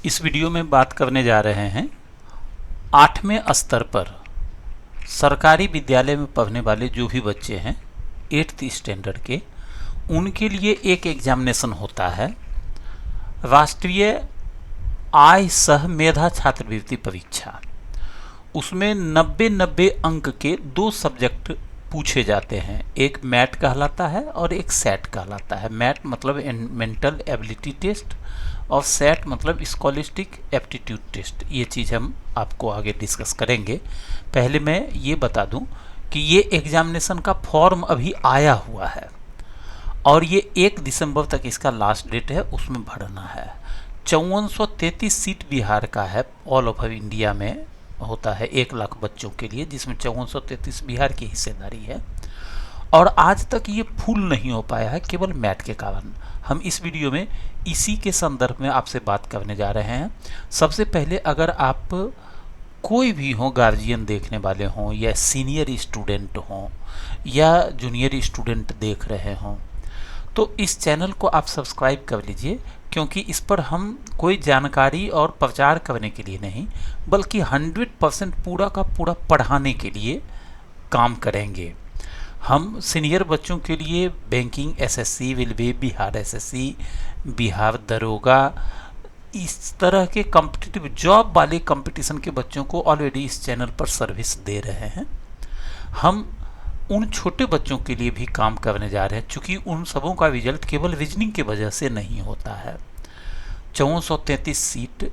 इस वीडियो में बात करने जा रहे हैं 8वें स्तर पर सरकारी विद्यालय में पढ़ने वाले जो भी बच्चे हैं 8th स्टैंडर्ड के, उनके लिए एक एग्जामिनेशन होता है, राष्ट्रीय आय सह मेधा छात्रवृत्ति परीक्षा। उसमें 90 अंक के 2 सब्जेक्ट पूछे जाते हैं, एक मैट कहलाता है और एक सेट कहलाता है। मैट मतलब मेंटल एबिलिटी टेस्ट और सेट मतलब स्कॉलिस्टिक एप्टीट्यूड टेस्ट। ये चीज़ हम आपको आगे डिस्कस करेंगे। पहले मैं ये बता दूं कि ये एग्जामिनेशन का फॉर्म अभी आया हुआ है और ये 1 दिसंबर तक इसका लास्ट डेट है, उसमें भरना है। 5433 सीट बिहार का है, ऑल ओवर इंडिया में होता है 1 लाख बच्चों के लिए, जिसमें 5433 बिहार की हिस्सेदारी है। और आज तक ये फुल नहीं हो पाया है केवल मैट के कारण। हम इस वीडियो में इसी के संदर्भ में आपसे बात करने जा रहे हैं। सबसे पहले अगर आप कोई भी हो, गार्जियन देखने वाले हों या सीनियर स्टूडेंट हों या जूनियर स्टूडेंट देख रहे हों, तो इस चैनल को आप सब्सक्राइब कर लीजिए, क्योंकि इस पर हम कोई जानकारी और प्रचार करने के लिए नहीं बल्कि 100% पूरा का पूरा पढ़ाने के लिए काम करेंगे। हम सीनियर बच्चों के लिए banking SSC, railway, Bihar SSC, Bihar दरोगा, इस तरह के कॉम्पिटिटिव जॉब वाले कंपटीशन के बच्चों को ऑलरेडी इस चैनल पर सर्विस दे रहे हैं। हम उन छोटे बच्चों के लिए भी काम करने जा रहे हैं, चूँकि उन सबों का रिजल्ट केवल रीजनिंग की वजह से नहीं होता है। 433 सीट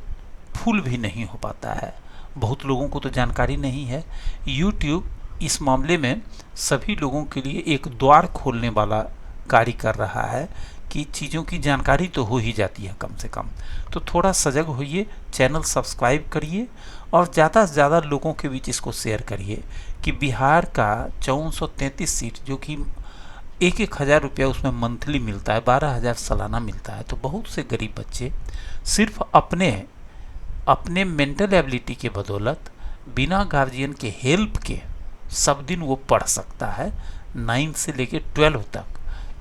फुल भी नहीं हो पाता है। बहुत लोगों को तो जानकारी नहीं है। यूट्यूब इस मामले में सभी लोगों के लिए एक द्वार खोलने वाला कार्य कर रहा है कि चीज़ों की जानकारी तो हो ही जाती है कम से कम। तो थोड़ा सजग होइए, चैनल सब्सक्राइब करिए और ज़्यादा से ज़्यादा लोगों के बीच इसको शेयर करिए कि बिहार का 433 सीट, जो कि 1-1 हज़ार रुपया उसमें मंथली मिलता है, 12,000 सालाना मिलता है। तो बहुत से गरीब बच्चे सिर्फ अपने मेंटल एबिलिटी के बदौलत बिना गार्जियन के हेल्प के सब दिन वो पढ़ सकता है। 9 से लेके 12 तक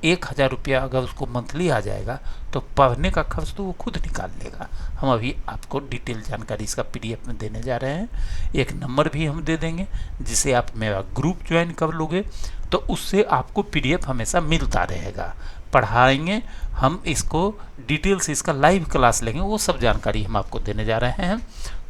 1,000 रुपया अगर उसको मंथली आ जाएगा तो पढ़ने का खर्च तो वो खुद निकाल लेगा। हम अभी आपको डिटेल जानकारी इसका PDF में देने जा रहे हैं। एक नंबर भी हम दे देंगे, जिसे आप मेरा ग्रुप ज्वाइन कर लोगे तो उससे आपको PDF हमेशा मिलता रहेगा। पढ़ाएंगे हम इसको, डिटेल से इसका लाइव क्लास लेंगे, वो सब जानकारी हम आपको देने जा रहे हैं।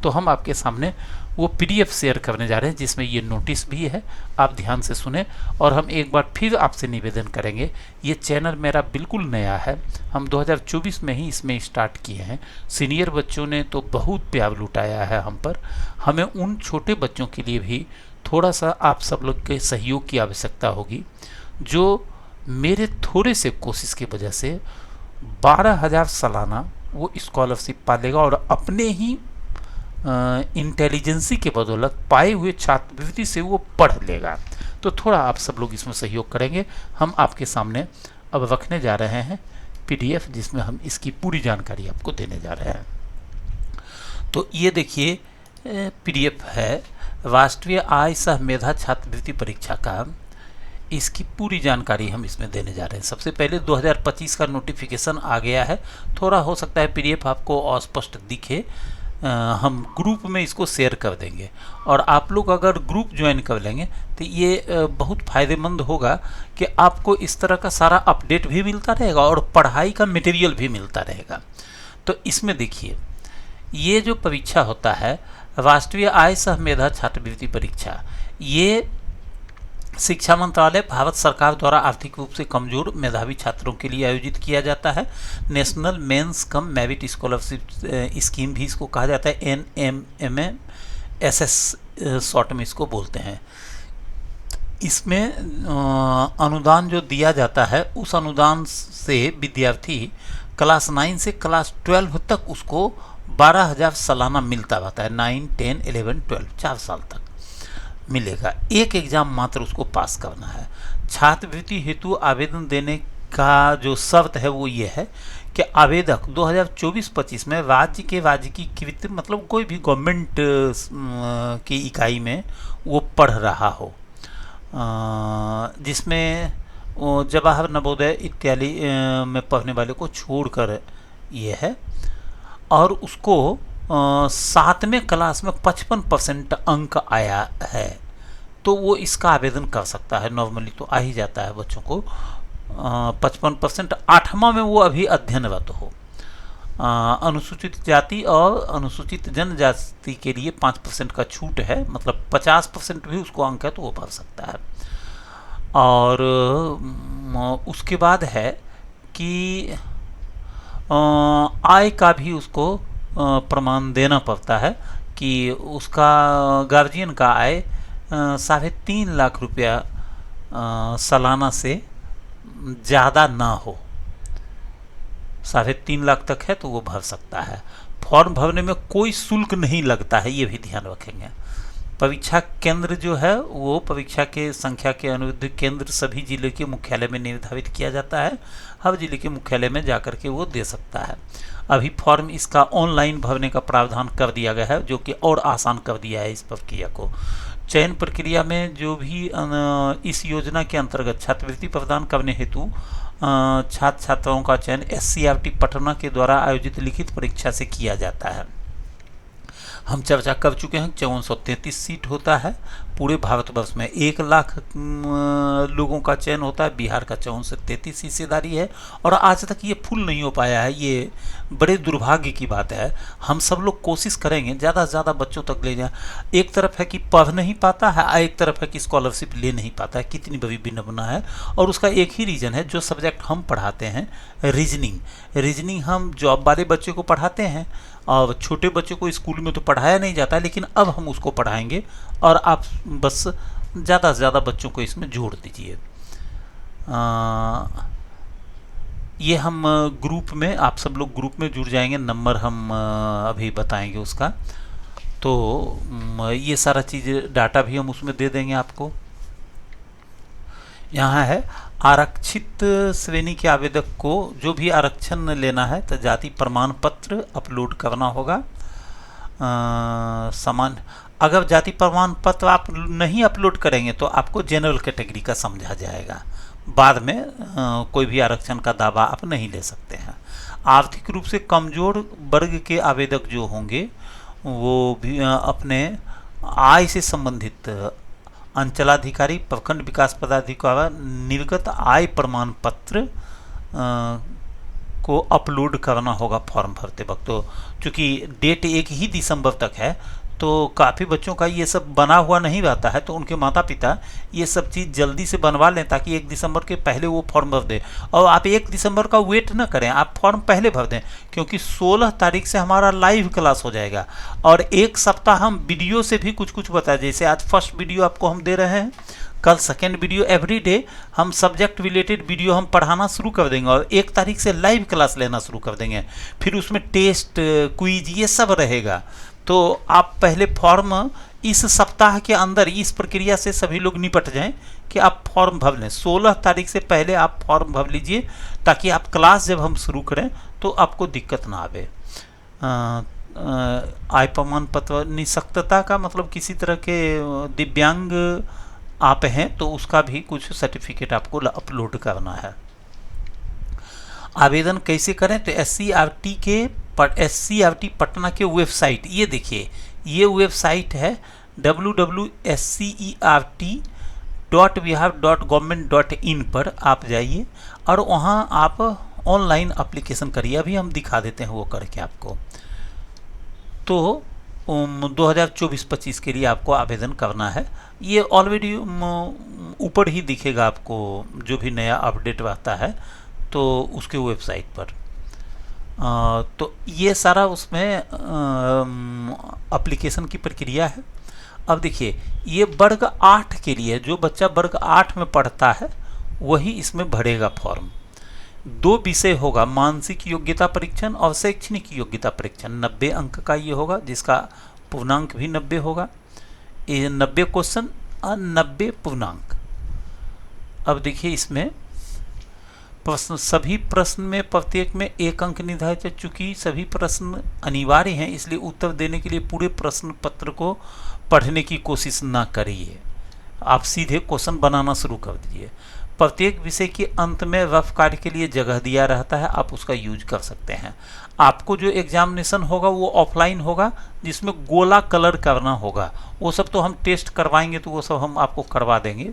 तो हम आपके सामने वो PDF शेयर करने जा रहे हैं जिसमें ये नोटिस भी है, आप ध्यान से सुने। और हम एक बार फिर आपसे निवेदन करेंगे, ये चैनल मेरा बिल्कुल नया है, हम 2024 में ही इसमें स्टार्ट किए हैं। सीनियर बच्चों ने तो बहुत प्यार लुटाया है हम पर, हमें उन छोटे बच्चों के लिए भी थोड़ा सा आप सब लोग के सहयोग की आवश्यकता होगी, जो मेरे थोड़े से कोशिश की वजह से 12,000 सालाना वो स्कॉलरशिप पालेगा और अपने ही इंटेलिजेंसी के बदौलत पाए हुए छात्रवृत्ति से वो पढ़ लेगा। तो थोड़ा आप सब लोग इसमें सहयोग करेंगे। हम आपके सामने अब रखने जा रहे हैं PDF, जिसमें हम इसकी पूरी जानकारी आपको देने जा रहे हैं। तो ये देखिए PDF है, राष्ट्रीय आय सह मेधा छात्रवृत्ति परीक्षा का, इसकी पूरी जानकारी हम इसमें देने जा रहे हैं। सबसे पहले 2025 का नोटिफिकेशन आ गया है। थोड़ा हो सकता है PDF आपको अस्पष्ट दिखे, हम ग्रुप में इसको शेयर कर देंगे और आप लोग अगर ग्रुप ज्वाइन कर लेंगे तो ये बहुत फ़ायदेमंद होगा कि आपको इस तरह का सारा अपडेट भी मिलता रहेगा और पढ़ाई का मटेरियल भी मिलता रहेगा। तो इसमें देखिए, ये जो परीक्षा होता है राष्ट्रीय आय सह मेधा छात्रवृत्ति परीक्षा, ये शिक्षा मंत्रालय भारत सरकार द्वारा आर्थिक रूप से कमजोर मेधावी छात्रों के लिए आयोजित किया जाता है। National means cum merit scholarship scheme भी इसको कहा जाता है, NMMSS शॉर्ट में इसको बोलते हैं। इसमें अनुदान जो दिया जाता है, उस अनुदान से विद्यार्थी क्लास 9 से क्लास 12 तक उसको 12,000 सालाना मिलता रहता है। 9, 10, 11, 12 4 साल तक मिलेगा। एक एग्ज़ाम मात्र उसको पास करना है। छात्रवृत्ति हेतु आवेदन देने का जो शर्त है वो ये है कि आवेदक 2024-25 में राज्य की कृत मतलब कोई भी गवर्नमेंट की इकाई में वो पढ़ रहा हो, जिसमें जवाहर नवोदय इत्यादि में पढ़ने वाले को छोड़कर ये है। और उसको 7वें क्लास में 55% अंक आया है, तो वो इसका आवेदन कर सकता है। नॉर्मली तो आ ही जाता है बच्चों को 55%। 8वां में वो अभी अध्ययनरत हो। अनुसूचित जाति और अनुसूचित जनजाति के लिए 5% का छूट है, मतलब 50% भी उसको अंक है तो वो भर सकता है। और उसके बाद है कि आय का भी उसको प्रमाण देना पड़ता है कि उसका गार्जियन का आय 3.5 लाख रुपया सालाना से ज़्यादा ना हो। 3.5 लाख तक है तो वो भर सकता है। फॉर्म भरने में कोई शुल्क नहीं लगता है, ये भी ध्यान रखेंगे। परीक्षा केंद्र जो है वो परीक्षा के संख्या के अनुरुद्ध केंद्र सभी जिले के मुख्यालय में निर्धारित किया जाता है। हर जिले के मुख्यालय में जाकर के वो दे सकता है। अभी फॉर्म इसका ऑनलाइन भरने का प्रावधान कर दिया गया है, जो कि और आसान कर दिया है इस प्रक्रिया को। चयन प्रक्रिया में जो भी इस योजना के अंतर्गत छात्रवृत्ति प्रदान करने हेतु छात्र छात्राओं का चयन SCRT पटना के द्वारा आयोजित लिखित परीक्षा से किया जाता है। हम चर्चा कर चुके हैं 5433 सीट होता है। पूरे भारतवर्ष में 1 लाख लोगों का चयन होता है। बिहार का 5433 हिस्सेदारी है और आज तक ये फुल नहीं हो पाया है। ये बड़े दुर्भाग्य की बात है। हम सब लोग कोशिश करेंगे ज़्यादा से ज़्यादा बच्चों तक ले जाए। एक तरफ है कि पढ़ नहीं पाता है, एक तरफ है कि स्कॉलरशिप ले नहीं पाता है। कितनी बड़ी विडंबना है। और उसका एक ही रीज़न है, जो सब्जेक्ट हम पढ़ाते हैं रीजनिंग हम जॉब वाले बच्चे को पढ़ाते हैं और छोटे बच्चों को स्कूल में तो पढ़ाया नहीं जाता है, लेकिन अब हम उसको पढ़ाएंगे और आप बस ज़्यादा से ज़्यादा बच्चों को इसमें जोड़ दीजिए। ये हम ग्रुप में, आप सब लोग ग्रुप में जुड़ जाएंगे। नंबर हम अभी बताएंगे उसका। तो ये सारा चीज़ डाटा भी हम उसमें दे देंगे आपको। यहाँ है आरक्षित श्रेणी के आवेदक को जो भी आरक्षण लेना है तो जाति प्रमाण पत्र अपलोड करना होगा। समान अगर जाति प्रमाण पत्र आप नहीं अपलोड करेंगे तो आपको जनरल कैटेगरी का समझा जाएगा। बाद में कोई भी आरक्षण का दावा आप नहीं ले सकते हैं। आर्थिक रूप से कमजोर वर्ग के आवेदक जो होंगे वो भी अपने आय से संबंधित अंचलाधिकारी, प्रखंड विकास पदाधिकारी निर्गत आय प्रमाण पत्र को अपलोड करना होगा फॉर्म भरते वक्त। तो चूँकि डेट 1 ही दिसंबर तक है तो काफ़ी बच्चों का ये सब बना हुआ नहीं रहता है, तो उनके माता पिता ये सब चीज़ जल्दी से बनवा लें ताकि 1 दिसंबर के पहले वो फॉर्म भर दें। और आप 1 दिसंबर का वेट न करें, आप फॉर्म पहले भर दें, क्योंकि 16 तारीख से हमारा लाइव क्लास हो जाएगा और 1 सप्ताह हम वीडियो से भी कुछ कुछ बताएं। जैसे आज फर्स्ट वीडियो आपको हम दे रहे हैं, कल सेकेंड वीडियो, एवरीडे हम सब्जेक्ट रिलेटेड वीडियो हम पढ़ाना शुरू कर देंगे और 1 तारीख से लाइव क्लास लेना शुरू कर देंगे। फिर उसमें टेस्ट, क्विज ये सब रहेगा। तो आप पहले फॉर्म इस सप्ताह के अंदर इस प्रक्रिया से सभी लोग निपट जाएं कि आप फॉर्म भर लें। 16 तारीख से पहले आप फॉर्म भर लीजिए ताकि आप क्लास जब हम शुरू करें तो आपको दिक्कत ना आवे। आय प्रमाण पत्र, निःशक्तता का मतलब किसी तरह के दिव्यांग आप हैं तो उसका भी कुछ सर्टिफिकेट आपको अपलोड करना है। आवेदन कैसे करें तो SCRT पटना के वेबसाइट, ये देखिए ये वेबसाइट है www.scert.bihar.government.in पर आप जाइए और वहाँ आप ऑनलाइन एप्लीकेशन करिए। अभी हम दिखा देते हैं वो करके आपको। तो 2024-25 के लिए आपको आवेदन करना है। ये ऑलरेडी ऊपर ही दिखेगा आपको, जो भी नया अपडेट रहता है तो उसके वेबसाइट पर। तो ये सारा उसमें एप्लीकेशन की प्रक्रिया है। अब देखिए ये वर्ग 8 के लिए, जो बच्चा वर्ग 8 में पढ़ता है वही इसमें भरेगा फॉर्म। 2 विषय होगा, मानसिक योग्यता परीक्षण और शैक्षणिक योग्यता परीक्षण। 90 अंक का ये होगा, जिसका पूर्णांक भी 90 होगा। ये 90 क्वेश्चन और 90 पूर्णांक। अब देखिए इसमें प्रश्न, सभी प्रश्न में प्रत्येक में 1 अंक निर्धारित है। चूंकि सभी प्रश्न अनिवार्य हैं इसलिए उत्तर देने के लिए पूरे प्रश्न पत्र को पढ़ने की कोशिश ना करिए, आप सीधे क्वेश्चन बनाना शुरू कर दीजिए। प्रत्येक विषय के अंत में रफ कार्य के लिए जगह दिया रहता है, आप उसका यूज कर सकते हैं। आपको जो एग्जामिनेशन होगा वो ऑफलाइन होगा, जिसमें गोला कलर करना होगा। वो सब तो हम टेस्ट करवाएंगे, तो वो सब हम आपको करवा देंगे।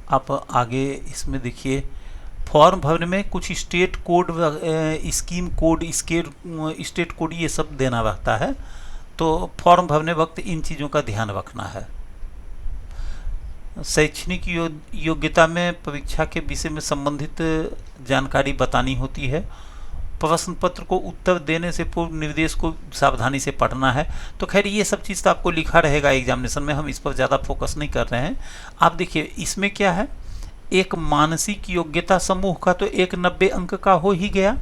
आप आगे इसमें देखिए, फॉर्म भरने में कुछ state code, scheme code, state code ये सब देना रहता है, तो फॉर्म भरने वक्त इन चीज़ों का ध्यान रखना है। शैक्षणिक योग्यता में परीक्षा के विषय में संबंधित जानकारी बतानी होती है। प्रश्न पत्र को उत्तर देने से पूर्व निर्देश को सावधानी से पढ़ना है। तो खैर ये सब चीज़ तो आपको लिखा रहेगा एग्जामिनेशन में, हम इस पर ज़्यादा फोकस नहीं कर रहे हैं। आप देखिए इसमें क्या है, एक मानसिक योग्यता समूह का तो एक 90 अंक का हो ही गया,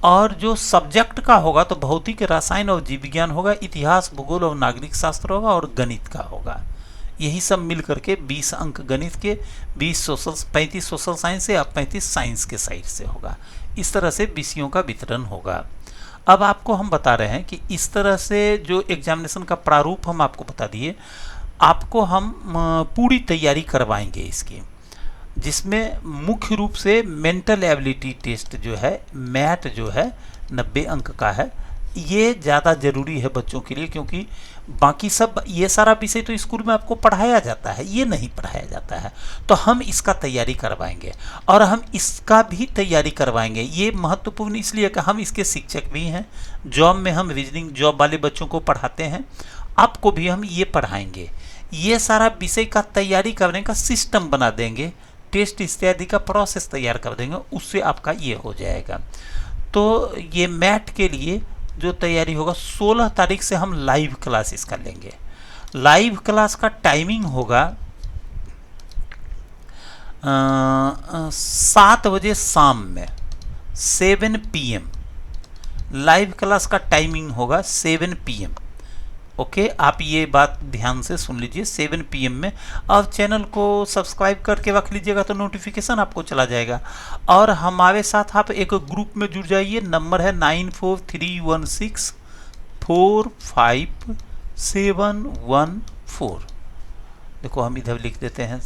और जो सब्जेक्ट का होगा तो भौतिक, रसायन और जीव विज्ञान होगा, इतिहास, भूगोल और नागरिक शास्त्र होगा, और गणित का होगा। यही सब मिल करके 20 अंक गणित के, 35 सोशल साइंस से, और 35 साइंस के साइड से होगा। इस तरह से विषयों का वितरण होगा। अब आपको हम बता रहे हैं कि इस तरह से जो एग्जामिनेशन का प्रारूप हम आपको बता दिए, आपको हम पूरी तैयारी करवाएंगे इसकी, जिसमें मुख्य रूप से मेंटल एबिलिटी टेस्ट जो है, मैथ जो है 90 अंक का है। ये ज़्यादा ज़रूरी है बच्चों के लिए, क्योंकि बाकी सब ये सारा विषय तो स्कूल में आपको पढ़ाया जाता है, ये नहीं पढ़ाया जाता है। तो हम इसका तैयारी करवाएंगे, और हम इसका भी तैयारी करवाएंगे। ये महत्वपूर्ण इसलिए कि हम इसके शिक्षक भी हैं, जॉब में हम रीजनिंग जॉब वाले बच्चों को पढ़ाते हैं, आपको भी हम ये पढ़ाएंगे। ये सारा विषय का तैयारी करने का सिस्टम बना देंगे, टेस्ट इत्यादि का प्रोसेस तैयार कर देंगे, उससे आपका ये हो जाएगा। तो ये मैथ के लिए जो तैयारी होगा, 16 तारीख से हम लाइव क्लास इसका लेंगे। लाइव क्लास का टाइमिंग होगा 7 बजे शाम में, 7 PM। लाइव क्लास का टाइमिंग होगा 7 PM। ओके, आप ये बात ध्यान से सुन लीजिए, 7 PM में। और चैनल को सब्सक्राइब करके रख लीजिएगा तो नोटिफिकेशन आपको चला जाएगा। और हमारे साथ आप एक ग्रुप में जुड़ जाइए। नंबर है 9431645714। देखो हम इधर लिख देते हैं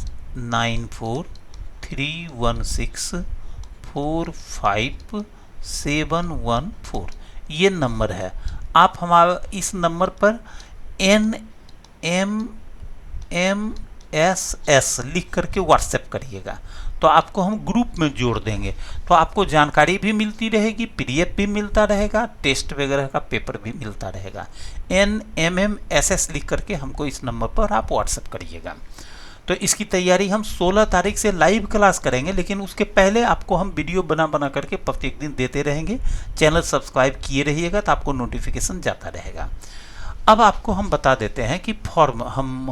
9431645714, ये नंबर है। आप हमारा इस नंबर पर NMMSS लिख करके व्हाट्सएप करिएगा, तो आपको हम ग्रुप में जोड़ देंगे। तो आपको जानकारी भी मिलती रहेगी, PDF भी मिलता रहेगा, टेस्ट वगैरह का पेपर भी मिलता रहेगा। NMMSS लिख करके हमको इस नंबर पर आप व्हाट्सएप करिएगा। तो इसकी तैयारी हम 16 तारीख से लाइव क्लास करेंगे, लेकिन उसके पहले आपको हम वीडियो बना बना करके प्रत्येक दिन देते रहेंगे। चैनल सब्सक्राइब किए रहिएगा तो आपको नोटिफिकेशन जाता रहेगा। अब आपको हम बता देते हैं कि फॉर्म, हम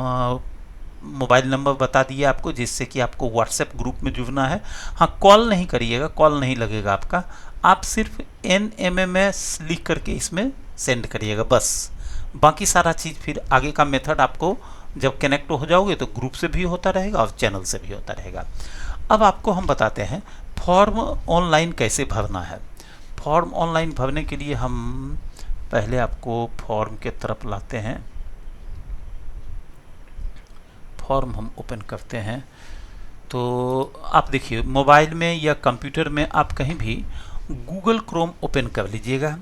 मोबाइल नंबर बता दिए आपको, जिससे कि आपको व्हाट्सएप ग्रुप में जुड़ना है। हाँ, कॉल नहीं करिएगा, कॉल नहीं लगेगा आपका, आप सिर्फ NMMS लिख करके इसमें सेंड करिएगा बस। बाकी सारा चीज़ फिर आगे का मेथड आपको जब कनेक्ट हो जाओगे तो ग्रुप से भी होता रहेगा और चैनल से भी होता रहेगा। अब आपको हम बताते हैं फॉर्म ऑनलाइन कैसे भरना है। फॉर्म ऑनलाइन भरने के लिए हम पहले आपको फॉर्म के तरफ लाते हैं। फॉर्म हम ओपन करते हैं तो आप देखिए मोबाइल में या कंप्यूटर में आप कहीं भी गूगल क्रोम ओपन कर लीजिएगा,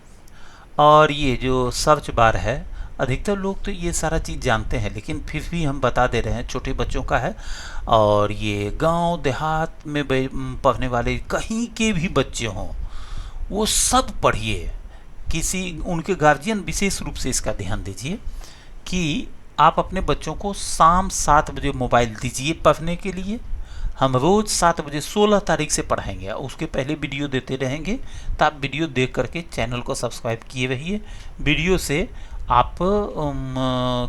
और ये जो सर्च बार है, अधिकतर लोग तो ये सारा चीज़ जानते हैं, लेकिन फिर भी हम बता दे रहे हैं, छोटे बच्चों का है। और ये गांव देहात में पढ़ने वाले कहीं के भी बच्चे हों, वो सब पढ़िए। उनके गार्जियन विशेष रूप से इसका ध्यान दीजिए कि आप अपने बच्चों को शाम 7 बजे मोबाइल दीजिए पढ़ने के लिए। हम रोज़ 7 बजे 16 तारीख से पढ़ाएंगे, और उसके पहले वीडियो देते रहेंगे। तो आप वीडियो देख करके चैनल को सब्सक्राइब किए रहिए। वीडियो से आप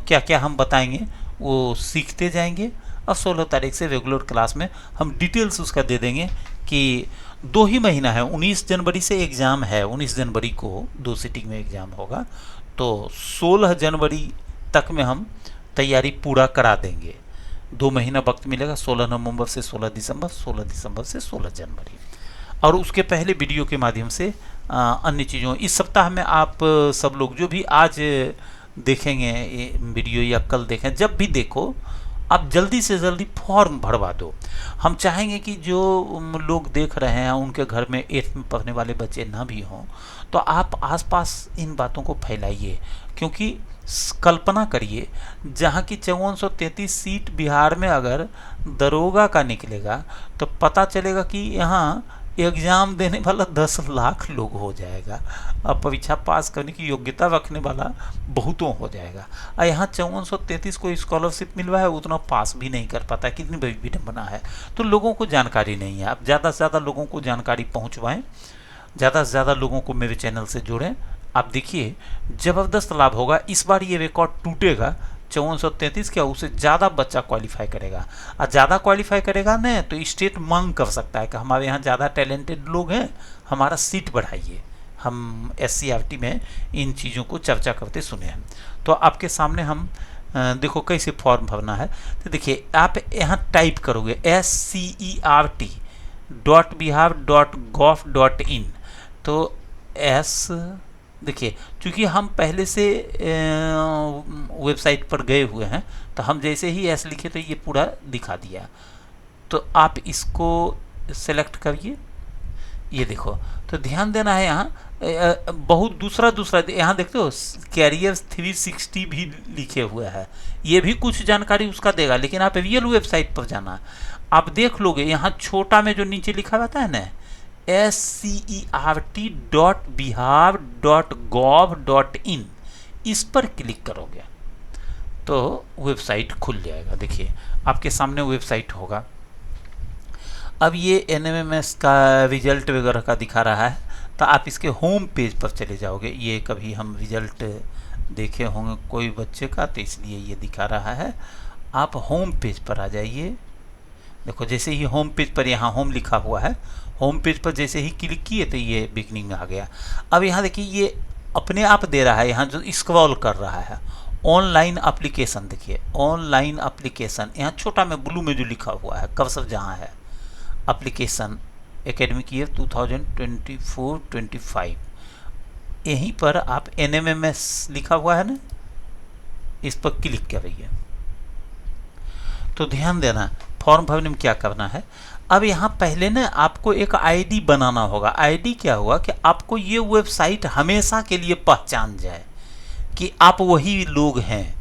क्या क्या हम बताएंगे वो सीखते जाएंगे, और 16 तारीख से रेगुलर क्लास में हम डिटेल्स उसका दे देंगे कि 2 ही महीना है। 19 जनवरी से एग्ज़ाम है, 19 जनवरी को 2 सिटिंग में एग्ज़ाम होगा, तो 16 जनवरी तक में हम तैयारी पूरा करा देंगे। 2 महीना वक्त मिलेगा, 16 नवंबर से 16 दिसंबर, 16 दिसंबर से 16 जनवरी। और उसके पहले वीडियो के माध्यम से अन्य चीज़ों, इस सप्ताह में आप सब लोग जो भी आज देखेंगे ये वीडियो या कल देखें, जब भी देखो आप जल्दी से जल्दी फॉर्म भरवा दो। हम चाहेंगे कि जो लोग देख रहे हैं उनके घर में 8th में पढ़ने वाले बच्चे ना भी हों, तो आप आसपास इन बातों को फैलाइए। क्योंकि कल्पना करिए, जहाँ की 5433 सीट बिहार में अगर दरोगा का निकलेगा तो पता चलेगा कि यहाँ एग्ज़ाम देने वाला 10 लाख लोग हो जाएगा, अब परीक्षा पास करने की योग्यता रखने वाला बहुतों हो जाएगा। और यहाँ 5433 को स्कॉलरशिप मिल रहा है, उतना पास भी नहीं कर पाता, कितनी बड़ी विडम्बना है। तो लोगों को जानकारी नहीं है। आप ज़्यादा से ज़्यादा लोगों को जानकारी पहुँचवाएँ, ज़्यादा से ज़्यादा लोगों को मेरे चैनल से जोड़ें। आप देखिए ज़बरदस्त लाभ होगा। इस बार ये रिकॉर्ड टूटेगा। 5433 क्या, उससे ज़्यादा बच्चा क्वालिफाई करेगा, और ज़्यादा क्वालिफाई करेगा ना तो स्टेट मांग कर सकता है कि हमारे यहाँ ज़्यादा टैलेंटेड लोग हैं, हमारा सीट बढ़ाइए। हम SCRT में इन चीज़ों को चर्चा करते सुने हैं। तो आपके सामने हम देखो कैसे फॉर्म भरना है। तो देखिए आप यहाँ टाइप करोगे scert.bihar.gov.in। तो देखिए चूँकि हम पहले से वेबसाइट पर गए हुए हैं, तो हम जैसे ही एस लिखे तो ये पूरा दिखा दिया। तो आप इसको सेलेक्ट करिए। ये देखो, तो ध्यान देना है यहाँ बहुत दूसरा यहाँ देखते हो कैरियर 360 भी लिखे हुए हैं। ये भी कुछ जानकारी उसका देगा, लेकिन आप रियल वेबसाइट पर जाना, आप देख लोगे यहाँ छोटा में जो नीचे लिखा रहता है ना scert.bihar.gov.in, इस पर क्लिक करोगे तो वेबसाइट खुल जाएगा। देखिए आपके सामने वेबसाइट होगा। अब ये NMMS का रिजल्ट वगैरह का दिखा रहा है, तो आप इसके होम पेज पर चले जाओगे। ये कभी हम रिजल्ट देखे होंगे कोई बच्चे का, तो इसलिए ये दिखा रहा है। आप होम पेज पर आ जाइए। देखो जैसे ही होम पेज पर, यहाँ होम लिखा हुआ है, होम पेज पर जैसे ही क्लिक किए तो ये बिगनिंग में आ गया। अब यहाँ देखिए ये अपने आप दे रहा है, यहाँ जो स्क्रॉल कर रहा है ऑनलाइन एप्लीकेशन। देखिए ऑनलाइन एप्लीकेशन, यहाँ छोटा में ब्लू में जो लिखा हुआ है कर्सर जहाँ है, एप्लीकेशन एकेडमिक ईयर 2024-25, यहीं पर आप NMMS लिखा हुआ है ना, इस पर क्लिक करिए। तो ध्यान देना फॉर्म भरने में क्या करना है। अब यहाँ पहले ना आपको एक आईडी बनाना होगा। आईडी क्या हुआ कि आपको ये वेबसाइट हमेशा के लिए पहचान जाए कि आप वही लोग हैं,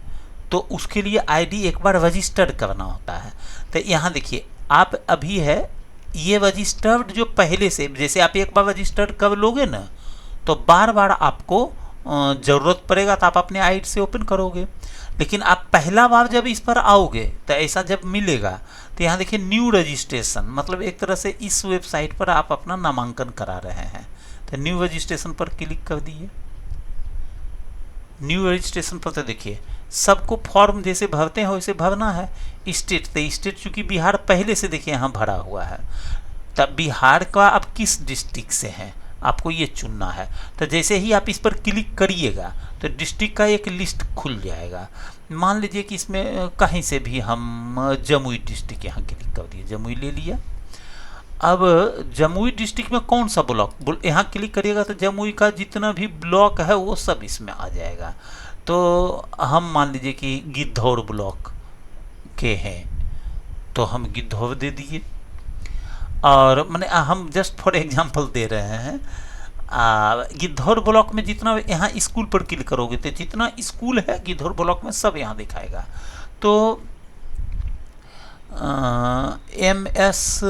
तो उसके लिए आईडी एक बार रजिस्टर्ड करना होता है। तो यहाँ देखिए आप अभी है ये रजिस्टर्ड जो पहले से, जैसे आप एक बार रजिस्टर्ड कर लोगे ना तो बार बार आपको ज़रूरत पड़ेगा तो आप अपने आईडी से ओपन करोगे। लेकिन आप पहला बार जब इस पर आओगे तो ऐसा जब मिलेगा तो यहाँ देखिए न्यू रजिस्ट्रेशन, मतलब एक तरह से इस वेबसाइट पर आप अपना नामांकन करा रहे हैं। तो न्यू रजिस्ट्रेशन पर क्लिक कर दिए। न्यू रजिस्ट्रेशन पर तो देखिए सबको फॉर्म जैसे भरते हैं वैसे भरना है। स्टेट, तो स्टेट चूँकि बिहार पहले से देखिए यहाँ भरा हुआ है, तब बिहार का आप किस डिस्ट्रिक्ट से हैं आपको ये चुनना है। तो जैसे ही आप इस पर क्लिक करिएगा तो डिस्ट्रिक्ट का एक लिस्ट खुल जाएगा। मान लीजिए कि इसमें कहीं से भी हम जमुई डिस्ट्रिक्ट यहाँ क्लिक कर दिए, जमुई ले लिया। अब जमुई डिस्ट्रिक्ट में कौन सा ब्लॉक, यहाँ क्लिक करिएगा तो जमुई का जितना भी ब्लॉक है वो सब इसमें आ जाएगा। तो हम मान लीजिए कि गिद्धौर ब्लॉक के हैं तो हम गिद्धौर दे दिए। और मैंने हम जस्ट फॉर एग्जांपल दे रहे हैं। गिद्धौर ब्लॉक में जितना, यहाँ स्कूल पर क्लिक करोगे तो जितना स्कूल है गिद्धौर ब्लॉक में सब यहाँ दिखाएगा। तो MS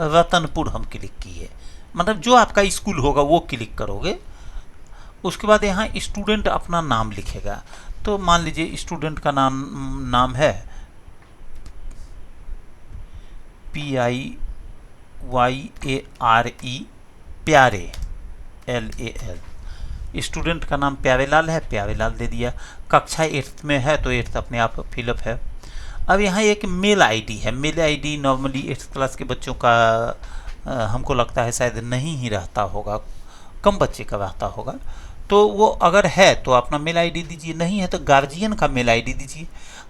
रतनपुर हम क्लिक किए, मतलब जो आपका स्कूल होगा वो क्लिक करोगे। उसके बाद यहाँ स्टूडेंट अपना नाम लिखेगा। तो मान लीजिए स्टूडेंट का नाम है PIYARE, प्यारे, LAL। स्टूडेंट का नाम प्यारेलाल है, प्यारेलाल दे दिया। कक्षा 8th में है तो 8th अपने आप फिलअप है। अब यहाँ एक मेल आईडी है। Mail ID normally 8th class के बच्चों का हमको लगता है शायद नहीं ही रहता होगा, कम बच्चे का रहता होगा। तो वो अगर है तो अपना मेल आईडी दीजिए, नहीं है तो गार्जियन का मेल आईडी दीजिए।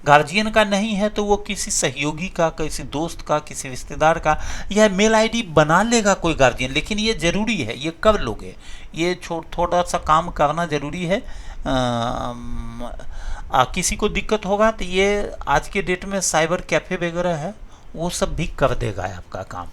गार्जियन का नहीं है तो वो किसी सहयोगी का, किसी दोस्त का, किसी रिश्तेदार का यह मेल आईडी बना लेगा कोई गार्जियन। लेकिन ये ज़रूरी है, ये कब लोगे, ये थोड़ा सा काम करना ज़रूरी है। किसी को दिक्कत होगा तो ये आज के डेट में साइबर कैफ़े वगैरह है, वो सब भी कर देगा आपका काम।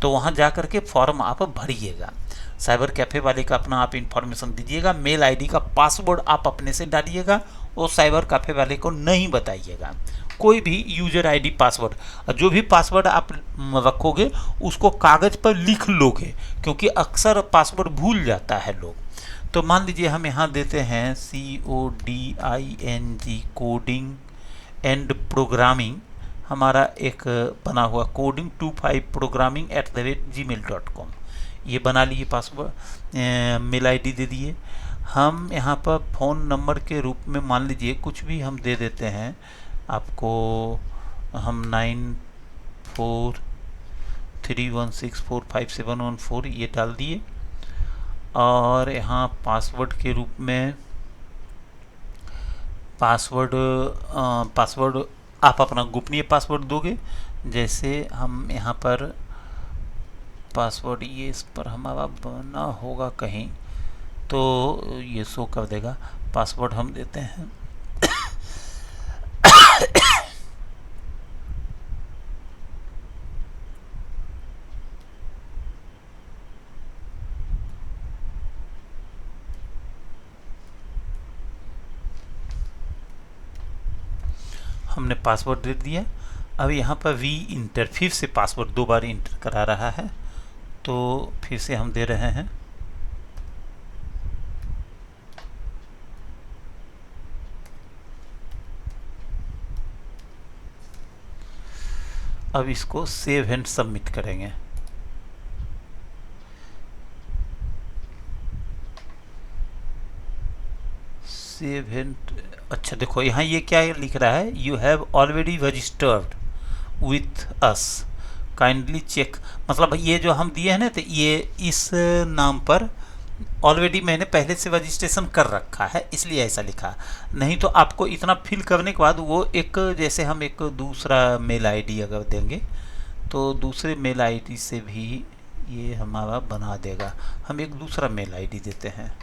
तो वहाँ जा कर के फॉर्म आप भरिएगा, साइबर कैफ़े वाले का अपना आप इंफॉर्मेशन दीजिएगा, मेल आईडी का पासवर्ड आप अपने से डालिएगा और साइबर कैफ़े वाले को नहीं बताइएगा कोई भी यूजर आईडी पासवर्ड। और जो भी पासवर्ड आप रखोगे उसको कागज़ पर लिख लोगे, क्योंकि अक्सर पासवर्ड भूल जाता है लोग। तो मान लीजिए हम यहाँ देते हैं CODING कोडिंग एंड प्रोग्रामिंग, हमारा एक बना हुआ coding25programming@gmail.com, ये बना लिए पासवर्ड, मेल आईडी दे दिए। हम यहाँ पर फ़ोन नंबर के रूप में मान लीजिए कुछ भी हम दे देते हैं आपको, हम 9431645714 ये डाल दिए। और यहाँ पासवर्ड के रूप में पासवर्ड आप अपना गोपनीय पासवर्ड दोगे। जैसे हम यहाँ पर पासवर्ड, ये इस पर हमारा बना होगा कहीं तो ये शो कर देगा। पासवर्ड हम देते हैं हमने पासवर्ड दे दिया। अब यहाँ पर वी इंटर, फिर से पासवर्ड 2 बार इंटर करा रहा है, तो फिर से हम दे रहे हैं। अब इसको सेव एंड सबमिट करेंगे। सेव एंड, अच्छा देखो यहाँ ये क्या लिख रहा है, you have already registered with us, kindly check. मतलब ये जो हम दिए हैं ना, तो ये इस नाम पर ऑलरेडी मैंने पहले से रजिस्ट्रेशन कर रखा है, इसलिए ऐसा लिखा। नहीं तो आपको इतना फिल करने के बाद वो एक, जैसे हम एक दूसरा मेल आईडी अगर देंगे तो दूसरे मेल आईडी से भी ये हमारा बना देगा। हम एक दूसरा मेल आईडी देते हैं।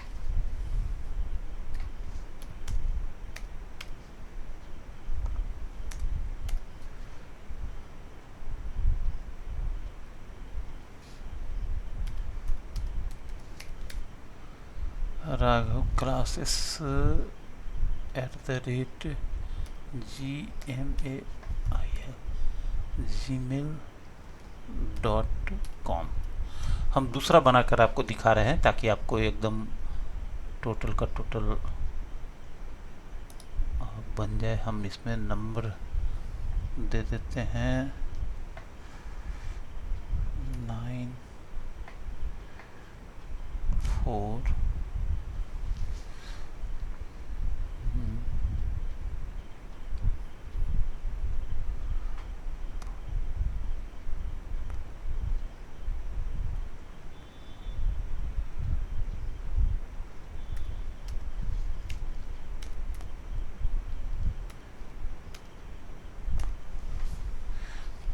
राघव क्लासेस @gmail.com हम दूसरा बनाकर आपको दिखा रहे हैं ताकि आपको एकदम टोटल का टोटल बन जाए। हम इसमें नंबर दे देते हैं 94।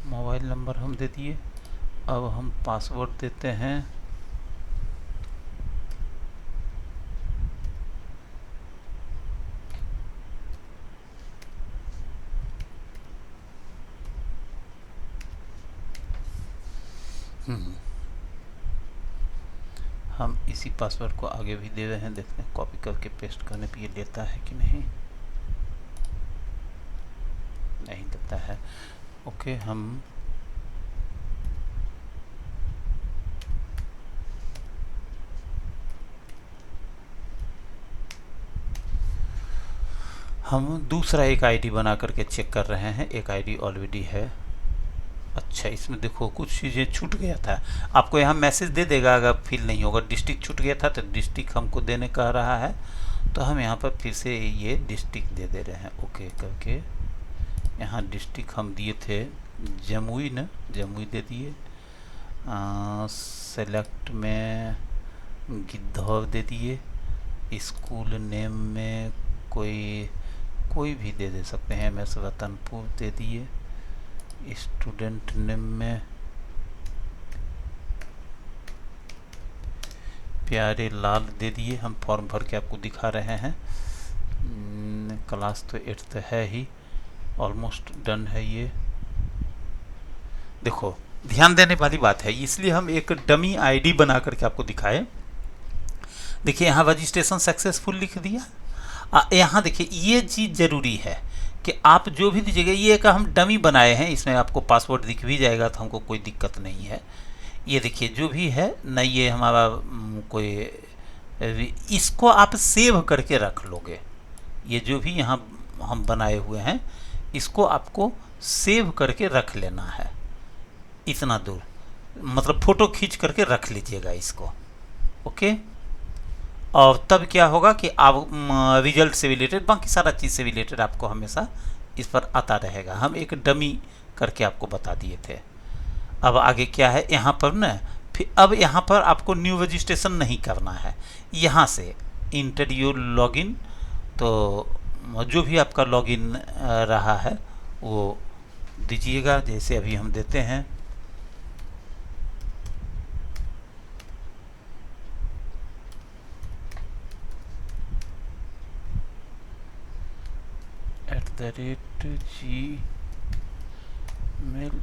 मोबाइल नंबर हम दे दिए। अब हम पासवर्ड देते हैं हम इसी पासवर्ड को आगे भी दे रहे हैं, देखते हैं कॉपी करके पेस्ट करने पे ये लेता है कि नहीं देता है। ओके, हम दूसरा एक आईडी बना करके चेक कर रहे हैं। एक आईडी ऑलरेडी है। अच्छा, इसमें देखो कुछ चीज़ें छूट गया था, आपको यहाँ मैसेज दे देगा अगर फिल नहीं होगा। डिस्ट्रिक्ट छूट गया था तो डिस्ट्रिक्ट हमको देने कह रहा है, तो हम यहाँ पर फिर से ये डिस्ट्रिक्ट दे दे रहे हैं। ओके करके यहाँ डिस्ट्रिक्ट हम दिए थे जमुई न, जमुई दे दिए। सेलेक्ट में गिद्धौर दे दिए। स्कूल नेम में कोई भी दे सकते हैं। MS वतनपुर दे दिए। स्टूडेंट नेम में प्यारे लाल दे दिए। हम फॉर्म भर के आपको दिखा रहे हैं। क्लास तो 8th है ही, ऑलमोस्ट डन है ये। देखो ध्यान देने वाली बात है, इसलिए हम एक डमी आईडी बना करके आपको दिखाए। देखिए यहाँ रजिस्ट्रेशन सक्सेसफुल लिख दिया। यहाँ देखिए ये चीज़ ज़रूरी है कि आप जो भी दीजिएगा, ये एक हम डमी बनाए हैं, इसमें आपको पासवर्ड दिख भी जाएगा तो हमको कोई दिक्कत नहीं है। ये देखिए जो भी है न, ये हमारा कोई, इसको आप सेव करके रख लोगे। ये जो भी यहाँ हम बनाए हुए हैं इसको आपको सेव करके रख लेना है। इतना दूर मतलब फ़ोटो खींच करके रख लीजिएगा इसको। ओके, और तब क्या होगा कि आप रिजल्ट से रिलेटेड, बाकी सारा चीज़ से रिलेटेड आपको हमेशा इस पर आता रहेगा। हम एक डमी करके आपको बता दिए थे। अब आगे क्या है यहाँ पर ना, फिर अब यहाँ पर आपको न्यू रजिस्ट्रेशन नहीं करना है। यहाँ से इंटर योर लॉगिन, तो जो भी आपका लॉगिन रहा है वो दीजिएगा, जैसे अभी हम देते हैं।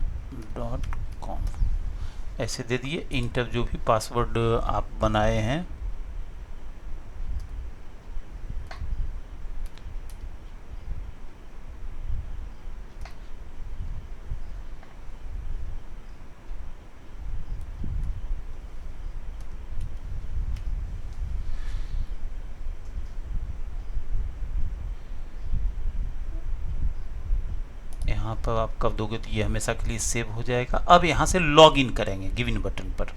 @gmail.com ऐसे दे दिए। इंटर जो भी पासवर्ड आप बनाए हैं, यहाँ पर आप कर दोगे तो ये हमेशा के लिए सेव हो जाएगा। अब यहाँ से लॉग इन करेंगे गिवन बटन पर।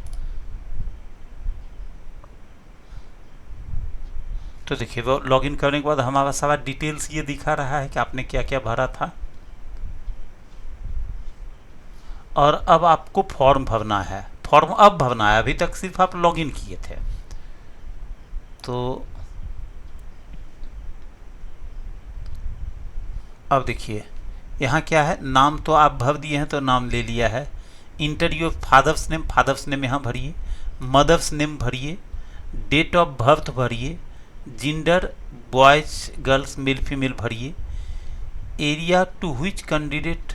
तो देखिए वो लॉग इन करने के बाद हमारा सारा डिटेल्स ये दिखा रहा है कि आपने क्या क्या भरा था। और अब आपको फॉर्म भरना है। फॉर्म अब भरना है, अभी तक सिर्फ आप लॉग इन किए थे। तो अब देखिए यहाँ क्या है, नाम तो आप भर दिए हैं तो नाम ले लिया है। इंटर योर फादर्स नेम यहाँ भरिए। मदर्स नेम भरिए। डेट ऑफ बर्थ भरिए। Gender boys girls male female भरिए। Area to which candidate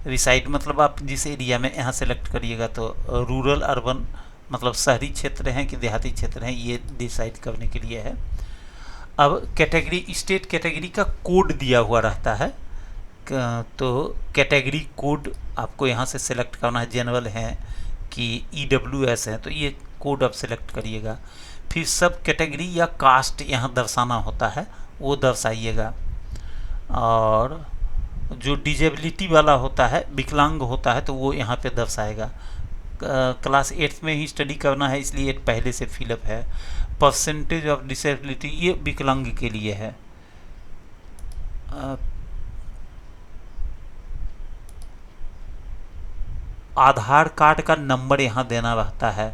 reside, मतलब आप जिस एरिया में यहाँ सेलेक्ट करिएगा, तो रूरल अर्बन मतलब शहरी क्षेत्र हैं कि देहाती क्षेत्र हैं, ये डिसाइड करने के लिए है। अब कैटेगरी, स्टेट कैटेगरी का कोड दिया हुआ रहता है, तो कैटेगरी कोड आपको यहाँ से सेलेक्ट करना है। जनरल है कि EWS है, तो ये कोड आप सेलेक्ट करिएगा। फिर सब कैटेगरी या कास्ट यहाँ दर्शाना होता है, वो दर्शाइएगा। और जो डिजेबिलिटी वाला होता है, विकलांग होता है, तो वो यहाँ पे दर्शाएगा। क्लास 8th में ही स्टडी करना है, इसलिए पहले से फिलअप है। परसेंटेज ऑफ डिसेबिलिटी ये विकलांग के लिए है। आधार कार्ड का नंबर यहाँ देना रहता है।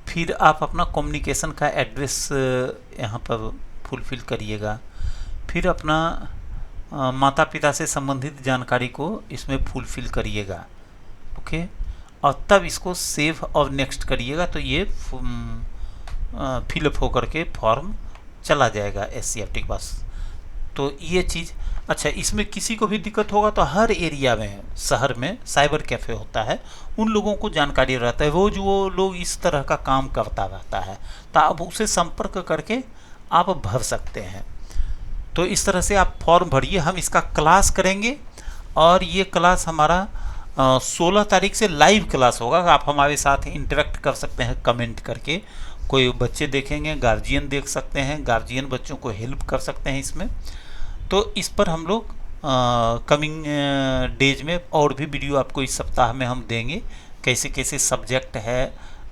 फिर आप अपना कम्युनिकेशन का एड्रेस यहाँ पर फुलफिल करिएगा। फिर अपना माता पिता से संबंधित जानकारी को इसमें फुलफिल करिएगा। ओके, और तब इसको सेव और नेक्स्ट करिएगा, तो ये फिलअप होकर के फॉर्म चला जाएगा SCFT के पास। तो ये चीज़, अच्छा इसमें किसी को भी दिक्कत होगा तो हर एरिया में, शहर में साइबर कैफ़े होता है, उन लोगों को जानकारी रहता है, वो जो लोग इस तरह का काम करता रहता है, तो आप उसे संपर्क करके आप भर सकते हैं। तो इस तरह से आप फॉर्म भरिए। हम इसका क्लास करेंगे, और ये क्लास हमारा 16 तारीख से लाइव क्लास होगा। आप हमारे साथ इंटरेक्ट कर सकते हैं कमेंट करके। कोई बच्चे देखेंगे, गार्जियन देख सकते हैं, गार्जियन बच्चों को हेल्प कर सकते हैं इसमें। तो इस पर हम लोग कमिंग डेज में और भी वीडियो आपको इस सप्ताह में हम देंगे। कैसे कैसे सब्जेक्ट है,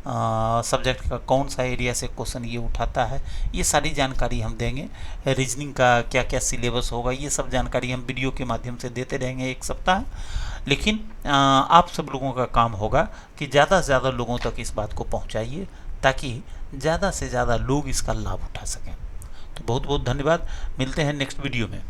सब्जेक्ट का कौन सा एरिया से क्वेश्चन ये उठाता है, ये सारी जानकारी हम देंगे। रीजनिंग का क्या क्या सिलेबस होगा, ये सब जानकारी हम वीडियो के माध्यम से देते रहेंगे एक सप्ताह। लेकिन आप सब लोगों का काम होगा कि ज़्यादा से ज़्यादा लोगों तक इस बात को पहुंचाइए, ताकि ज़्यादा से ज़्यादा लोग इसका लाभ उठा सकें। तो बहुत बहुत धन्यवाद, मिलते हैं नेक्स्ट वीडियो में।